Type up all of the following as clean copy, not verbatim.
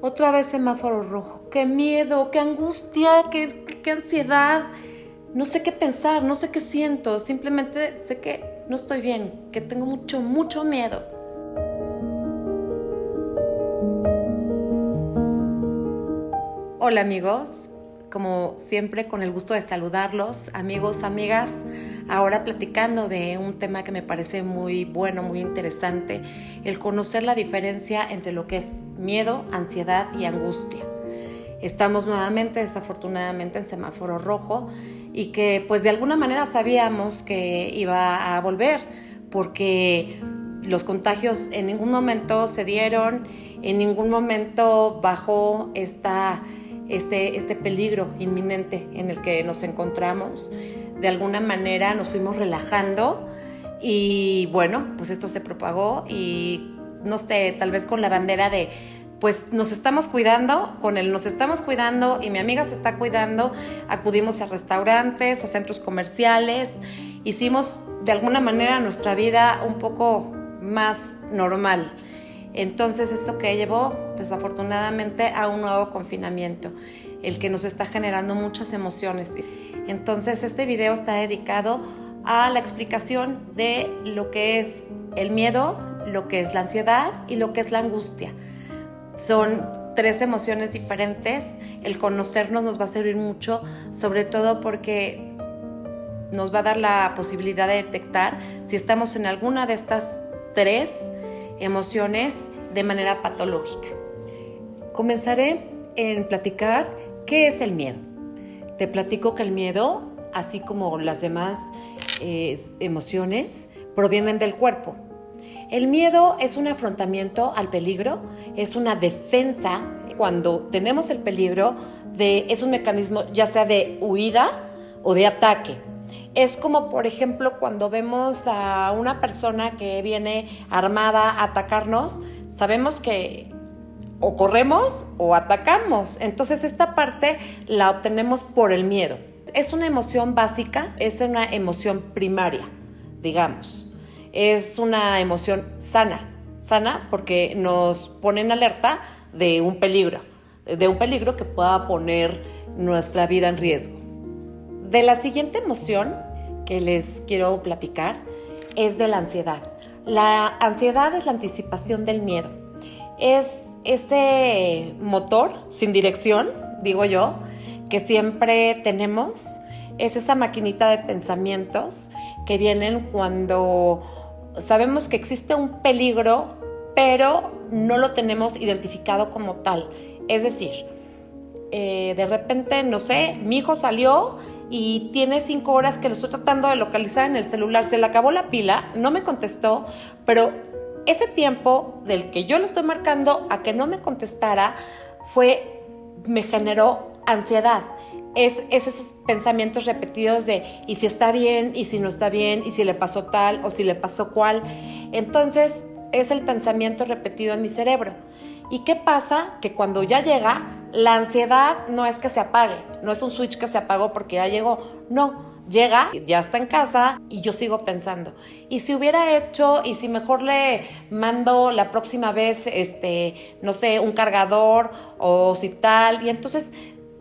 Otra vez semáforo rojo. ¡Qué miedo! ¡Qué angustia! ¡Qué ansiedad! No sé qué pensar, no sé qué siento. Simplemente sé que no estoy bien, que tengo mucho miedo. Hola amigos, como siempre con el gusto de saludarlos, amigos, amigas, ahora platicando de un tema que me parece muy bueno, muy interesante, el conocer la diferencia entre lo que es miedo, ansiedad y angustia. Estamos nuevamente, desafortunadamente, en semáforo rojo y que pues de alguna manera sabíamos que iba a volver porque los contagios en ningún momento se dieron, en ningún momento bajó este peligro inminente en el que nos encontramos. De alguna manera nos fuimos relajando y bueno, pues esto se propagó y no sé, tal vez con la bandera de pues nos estamos cuidando, nos estamos cuidando y mi amiga se está cuidando, acudimos a restaurantes, a centros comerciales, hicimos de alguna manera nuestra vida un poco más normal. Entonces esto que llevó desafortunadamente a un nuevo confinamiento, el que nos está generando muchas emociones. Entonces este video está dedicado a la explicación de lo que es el miedo, lo que es la ansiedad y lo que es la angustia. Son 3 emociones diferentes. El conocernos nos va a servir mucho, sobre todo porque nos va a dar la posibilidad de detectar si estamos en alguna de estas 3 emociones de manera patológica. Comenzaré en platicar qué es el miedo. Te platico que el miedo, así como las demás emociones, provienen del cuerpo. El miedo es un afrontamiento al peligro, es una defensa. Cuando tenemos el peligro, es un mecanismo ya sea de huida o de ataque. Es como, por ejemplo, cuando vemos a una persona que viene armada a atacarnos, sabemos que o corremos o atacamos. Entonces, esta parte la obtenemos por el miedo. Es una emoción básica, es una emoción primaria, digamos. Es una emoción sana porque nos pone en alerta de un peligro que pueda poner nuestra vida en riesgo. De la siguiente emoción que les quiero platicar es de la ansiedad. La ansiedad es la anticipación del miedo. Es ese motor sin dirección, digo yo, que siempre tenemos. Es esa maquinita de pensamientos que vienen cuando sabemos que existe un peligro, pero no lo tenemos identificado como tal. Es decir, de repente, no sé, mi hijo salió y tiene 5 horas que lo estoy tratando de localizar en el celular, se le acabó la pila, no me contestó, pero ese tiempo del que yo le estoy marcando a que no me contestara me generó ansiedad. Es esos pensamientos repetidos de ¿y si está bien? ¿Y si no está bien? ¿Y si le pasó tal? ¿O si le pasó cual? Entonces es el pensamiento repetido en mi cerebro. ¿Y qué pasa? Que cuando ya llega, la ansiedad no es que se apague, no es un switch que se apagó porque ya llegó, no, llega, ya está en casa y yo sigo pensando. ¿Y si hubiera hecho? ¿Y si mejor le mando la próxima vez, no sé, un cargador o si tal? Y entonces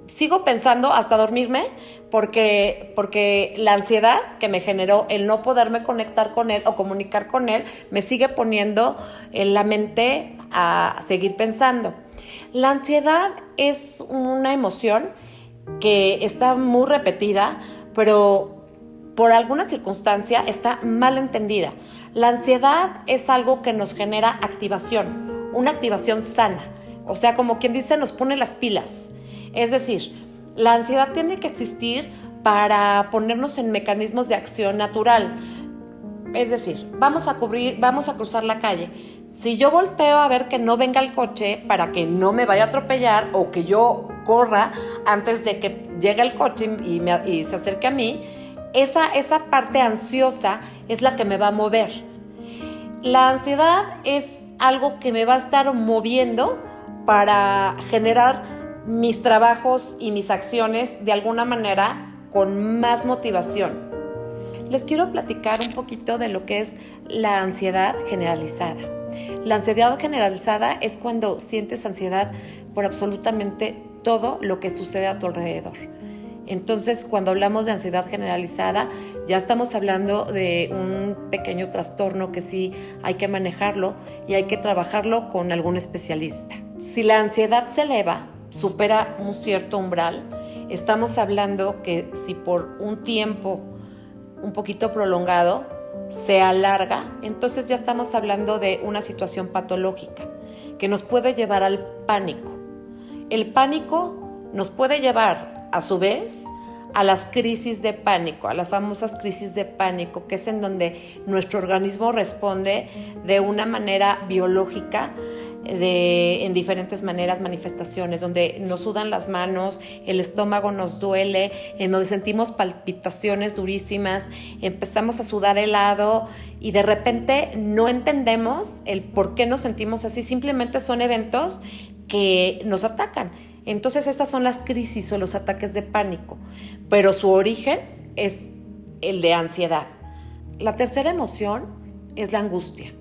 sigo pensando hasta dormirme porque la ansiedad que me generó el no poderme conectar con él o comunicar con él me sigue poniendo en la mente a seguir pensando. La ansiedad es una emoción que está muy repetida, pero por alguna circunstancia está mal entendida. La ansiedad es algo que nos genera activación, una activación sana. O sea, como quien dice, nos pone las pilas. Es decir, la ansiedad tiene que existir para ponernos en mecanismos de acción natural. Es decir, vamos a cruzar la calle. Si yo volteo a ver que no venga el coche para que no me vaya a atropellar o que yo corra antes de que llegue el coche y se acerque a mí, esa parte ansiosa es la que me va a mover. La ansiedad es algo que me va a estar moviendo para generar mis trabajos y mis acciones de alguna manera con más motivación. Les quiero platicar un poquito de lo que es la ansiedad generalizada. La ansiedad generalizada es cuando sientes ansiedad por absolutamente todo lo que sucede a tu alrededor. Entonces, cuando hablamos de ansiedad generalizada, ya estamos hablando de un pequeño trastorno que sí hay que manejarlo y hay que trabajarlo con algún especialista. Si la ansiedad se eleva, supera un cierto umbral, estamos hablando que si por un tiempo un poquito prolongado se alarga, entonces ya estamos hablando de una situación patológica que nos puede llevar al pánico. El pánico nos puede llevar a su vez a las crisis de pánico, a las famosas crisis de pánico, que es en donde nuestro organismo responde de una manera biológica, en diferentes maneras, manifestaciones, donde nos sudan las manos, el estómago nos duele, en donde sentimos palpitaciones durísimas, empezamos a sudar helado y de repente no entendemos el por qué nos sentimos así, simplemente son eventos que nos atacan. Entonces estas son las crisis o los ataques de pánico, pero su origen es el de ansiedad. La tercera emoción es la angustia.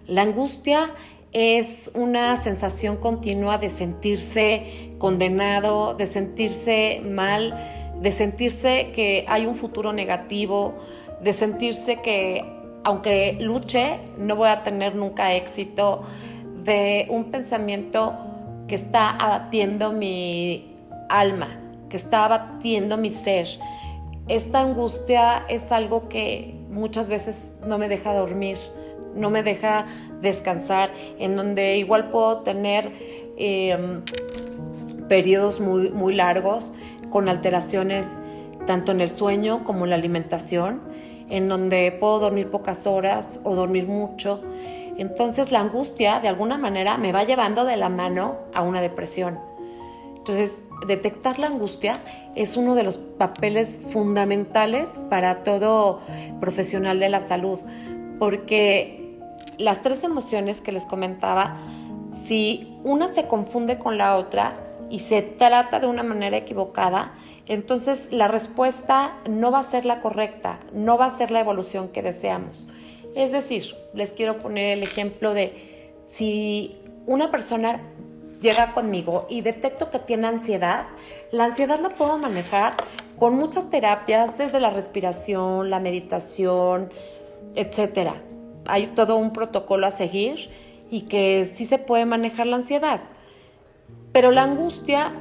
La angustia es una sensación continua de sentirse condenado, de sentirse mal, de sentirse que hay un futuro negativo, de sentirse que aunque luche no voy a tener nunca éxito, de un pensamiento que está abatiendo mi alma, que está abatiendo mi ser. Esta angustia es algo que muchas veces no me deja dormir, no me deja descansar, en donde igual puedo tener periodos muy, muy largos con alteraciones tanto en el sueño como en la alimentación, en donde puedo dormir pocas horas o dormir mucho. Entonces la angustia de alguna manera me va llevando de la mano a una depresión. Entonces detectar la angustia es uno de los papeles fundamentales para todo profesional de la salud, porque las tres emociones que les comentaba, si una se confunde con la otra y se trata de una manera equivocada, entonces la respuesta no va a ser la correcta, no va a ser la evolución que deseamos. Es decir, les quiero poner el ejemplo de si una persona llega conmigo y detecto que tiene ansiedad, la ansiedad la puedo manejar con muchas terapias, desde la respiración, la meditación, etc. Hay todo un protocolo a seguir y que sí se puede manejar la ansiedad. Pero la angustia,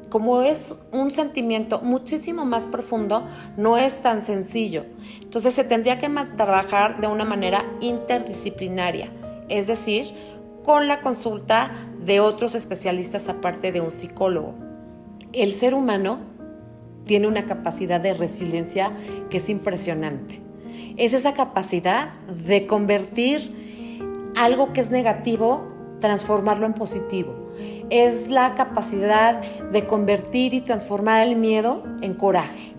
como es un sentimiento muchísimo más profundo, no es tan sencillo. Entonces se tendría que trabajar de una manera interdisciplinaria, es decir, con la consulta de otros especialistas aparte de un psicólogo. El ser humano tiene una capacidad de resiliencia que es impresionante. Es esa capacidad de convertir algo que es negativo, transformarlo en positivo. Es la capacidad de convertir y transformar el miedo en coraje.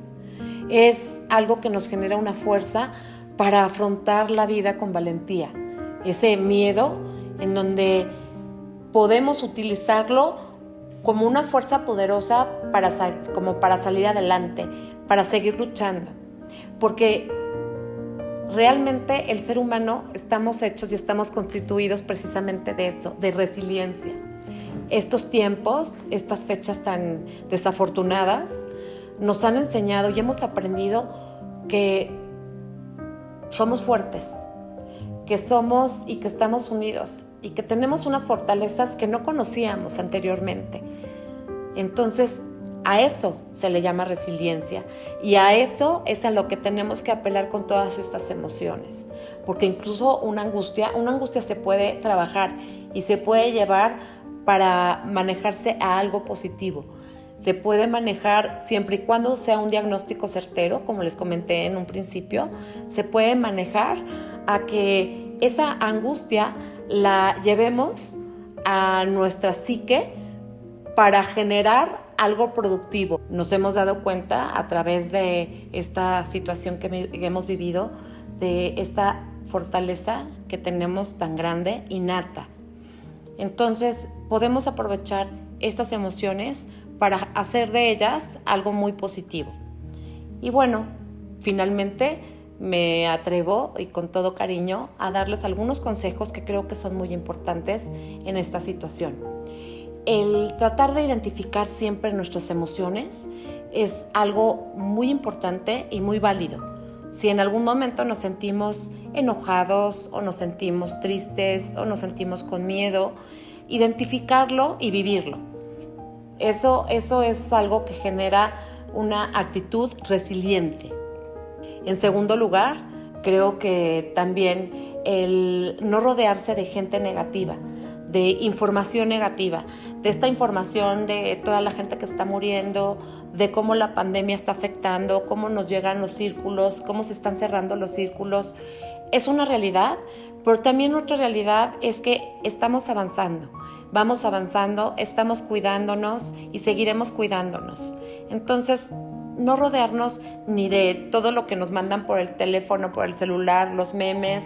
Es algo que nos genera una fuerza para afrontar la vida con valentía. Ese miedo en donde podemos utilizarlo como una fuerza poderosa como para salir adelante, para seguir luchando. Porque realmente el ser humano estamos hechos y estamos constituidos precisamente de eso, de resiliencia. Estos tiempos, estas fechas tan desafortunadas, nos han enseñado y hemos aprendido que somos fuertes, que somos y que estamos unidos y que tenemos unas fortalezas que no conocíamos anteriormente. Entonces, a eso se le llama resiliencia y a eso es a lo que tenemos que apelar con todas estas emociones, porque incluso una angustia se puede trabajar y se puede llevar para manejarse a algo positivo. Se puede manejar siempre y cuando sea un diagnóstico certero, como les comenté en un principio, se puede manejar a que esa angustia la llevemos a nuestra psique para generar algo productivo. Nos hemos dado cuenta a través de esta situación que hemos vivido, de esta fortaleza que tenemos tan grande, innata. Entonces, podemos aprovechar estas emociones para hacer de ellas algo muy positivo. Y bueno, finalmente me atrevo y con todo cariño a darles algunos consejos que creo que son muy importantes en esta situación. El tratar de identificar siempre nuestras emociones es algo muy importante y muy válido. Si en algún momento nos sentimos enojados o nos sentimos tristes o nos sentimos con miedo, identificarlo y vivirlo. Eso es algo que genera una actitud resiliente. En segundo lugar, creo que también el no rodearse de gente negativa, de información negativa, de esta información de toda la gente que está muriendo, de cómo la pandemia está afectando, cómo nos llegan los círculos, cómo se están cerrando los círculos. Es una realidad, pero también otra realidad es que estamos avanzando. Vamos avanzando, estamos cuidándonos y seguiremos cuidándonos. Entonces, no rodearnos ni de todo lo que nos mandan por el teléfono, por el celular, los memes,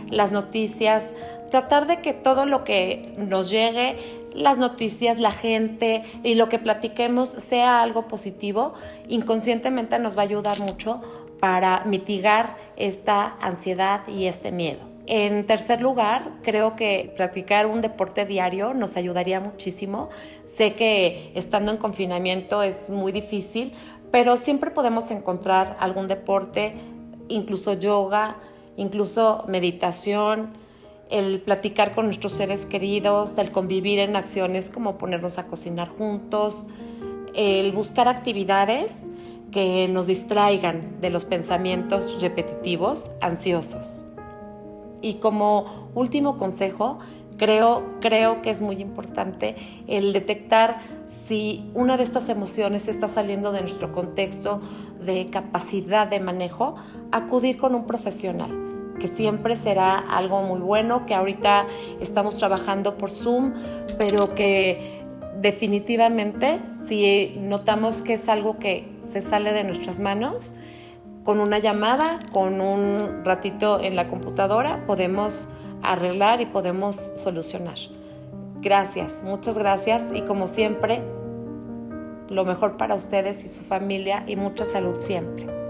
las noticias. Tratar de que todo lo que nos llegue, las noticias, la gente y lo que platiquemos sea algo positivo, inconscientemente nos va a ayudar mucho para mitigar esta ansiedad y este miedo. En tercer lugar, creo que practicar un deporte diario nos ayudaría muchísimo. Sé que estando en confinamiento es muy difícil, pero siempre podemos encontrar algún deporte, incluso yoga, incluso meditación, el platicar con nuestros seres queridos, el convivir en acciones como ponernos a cocinar juntos, el buscar actividades que nos distraigan de los pensamientos repetitivos, ansiosos. Y como último consejo, creo que es muy importante el detectar si una de estas emociones está saliendo de nuestro contexto de capacidad de manejo, acudir con un profesional, que siempre será algo muy bueno, que ahorita estamos trabajando por Zoom, pero que definitivamente si notamos que es algo que se sale de nuestras manos, con una llamada, con un ratito en la computadora, podemos arreglar y podemos solucionar. Gracias, muchas gracias y como siempre, lo mejor para ustedes y su familia y mucha salud siempre.